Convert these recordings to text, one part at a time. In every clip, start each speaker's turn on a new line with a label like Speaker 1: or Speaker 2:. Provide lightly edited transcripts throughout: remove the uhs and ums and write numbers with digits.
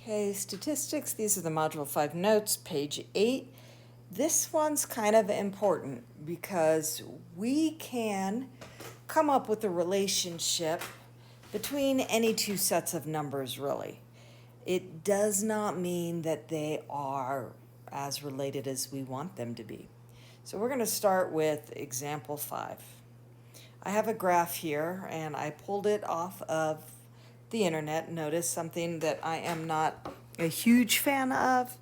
Speaker 1: Okay, statistics, these are the Module 5 notes, page 8. This one's kind of important because we can come up with a relationship between any two sets of numbers, really. It does not mean that they are as related as we want them to be. So we're going to start with example 5. I have a graph here and I pulled it off of the internet. Notice something that I am not a huge fan of.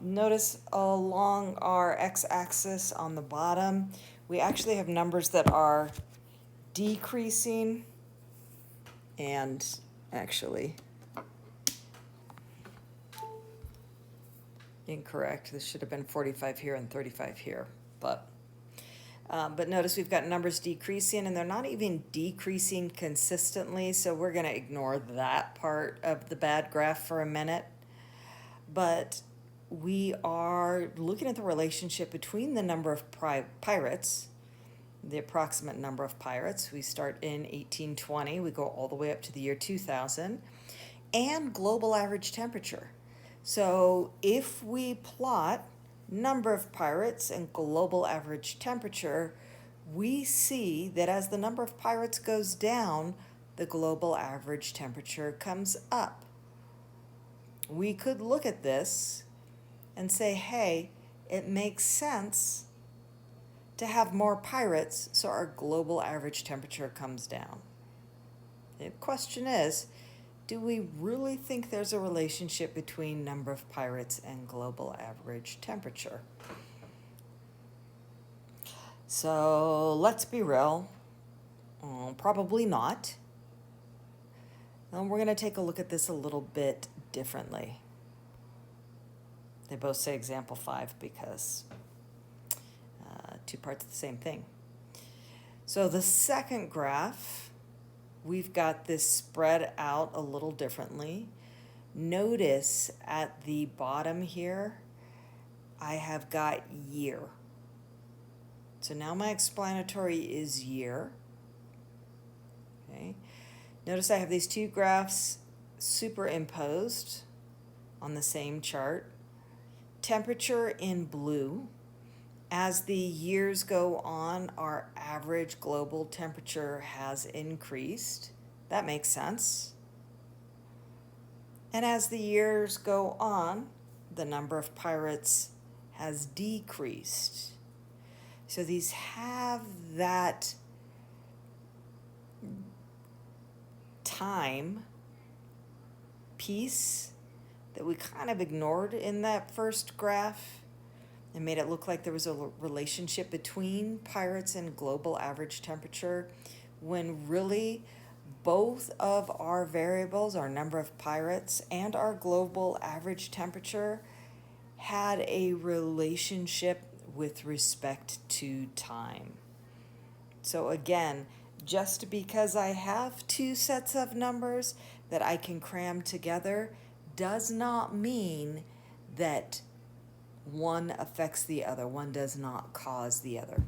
Speaker 1: Notice along our x-axis on the bottom, we actually have numbers that are decreasing and actually incorrect. This should have been 45 here and 35 here, but notice we've got numbers decreasing and they're not even decreasing consistently, so we're going to ignore that part of the bad graph for a minute. But we are looking at the relationship between the number of pirates, the approximate number of pirates. We start in 1820, we go all the way up to the year 2000, and global average temperature. So if we plot number of pirates and global average temperature, we see that as the number of pirates goes down, the global average temperature comes up. We could look at this and say, hey, it makes sense to have more pirates so our global average temperature comes down. The question is, do we really think there's a relationship between number of pirates and global average temperature? So let's be real, probably not. And we're going to take a look at this a little bit differently. They both say example 5 because two parts of the same thing. So the second graph, we've got this spread out a little differently. Notice at the bottom here, I have got year. So now my explanatory is year. Okay. Notice I have these two graphs superimposed on the same chart. Temperature in blue. As the years go on, our average global temperature has increased. That makes sense. And as the years go on, the number of pirates has decreased. So these have that time piece that we kind of ignored in that first graph and made it look like there was a relationship between pirates and global average temperature, when really both of our variables, our number of pirates and our global average temperature, had a relationship with respect to time. So again, just because I have two sets of numbers that I can cram together does not mean that one affects the other. One does not cause the other.